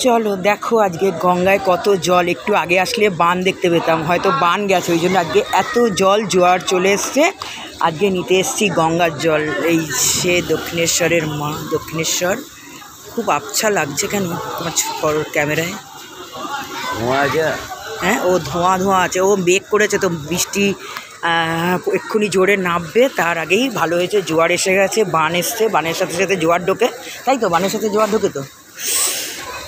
চলো দেখো আজকে গঙ্গায় কত জল। একটু আগে আসলে বান দেখতে পেতাম, হয়তো বান গেছে, ওই জন্য আজকে এত জল, জোয়ার চলে এসছে। আজকে নিতে এসছি গঙ্গার জল। এই সে দক্ষিণেশ্বরের মা, দক্ষিণেশ্বর। খুব আবছা লাগছে কেন তোমার ক্যামেরায়? ধোঁয়া আছে। হ্যাঁ, ও ধোঁয়া ধোঁয়া আছে। ও মেঘ করেছে তো, বৃষ্টি এক্ষুনি জোরে নামবে, তার আগেই ভালো হয়েছে জোয়ার এসে গেছে, বান এসছে, বানের সাথে সাথে জোয়ার ঢোকে, তাই তো? বানের সাথে জোয়ার ঢোকে তো।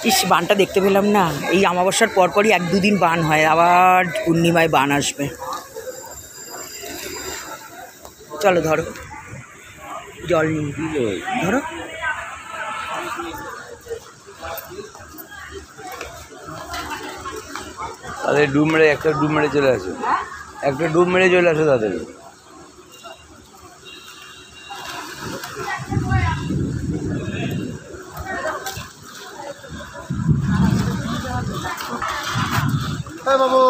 ইস, বানটা দেখতে পেলাম না। এই অমাবস্যার পরপরই 1-2 দিন বান হয়, আবার পূর্ণিমায় বান আসবে। চলো ধরো জল নিয়ে, ধরো। তাদের ডুব মেরে একটা ডুব মেরে চলে আসো, একটা ডুব মেরে চলে আসো তাদের। বাবু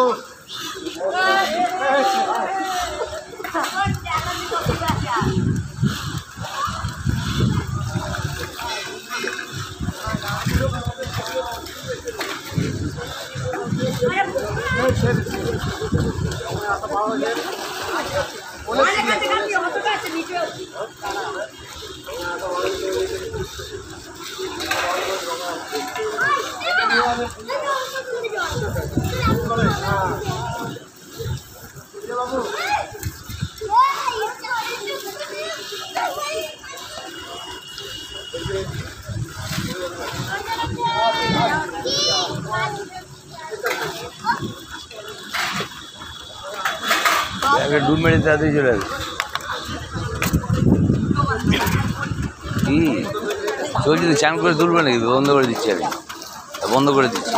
একটা ডুব মেরে তাড়াতাড়ি চলে আসো। কি চলছে তো? চান করে তুলবে নাকি? বন্ধ করে দিচ্ছি আমি, বন্ধ করে দিচ্ছি।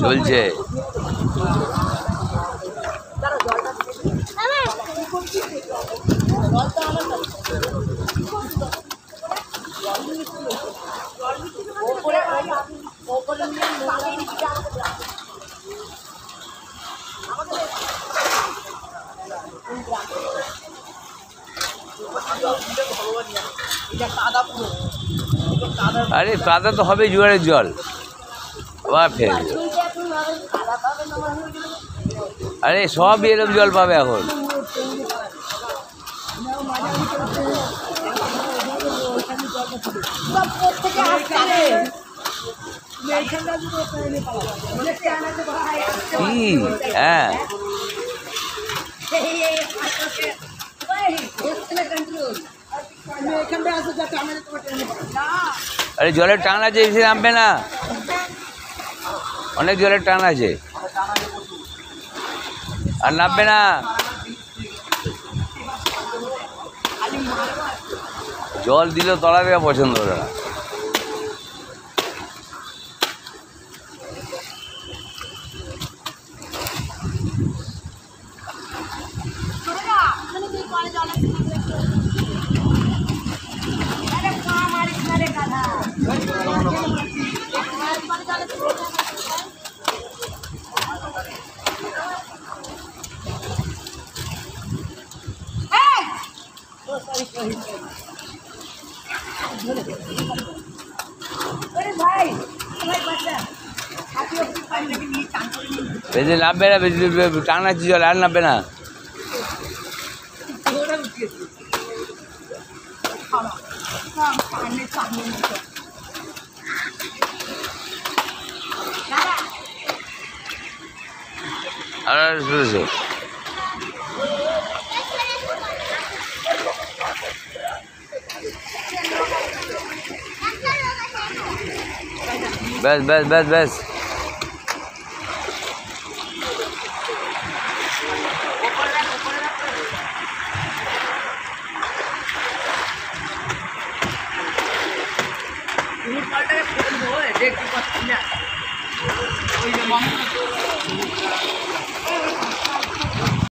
চলছে। আরে কাদা তো হবে, জোয়ারের জল আবার ফের। আরে সবই এরকম জল পাবে এখন। কি? হ্যাঁ, আরে জলের টান আছে, এসে নামবে না, অনেক জলের টান আছে, আর নামবে না। জল দিলেও তলা দেওয়া পছন্দ করে না। বেশি নামবে না, বেশি টান আছে জল, আর নামবে না। আর শুনেছো? ব্যাস ব্যাস ব্যাস ব্যাস। দেখতে পাচ্ছি না।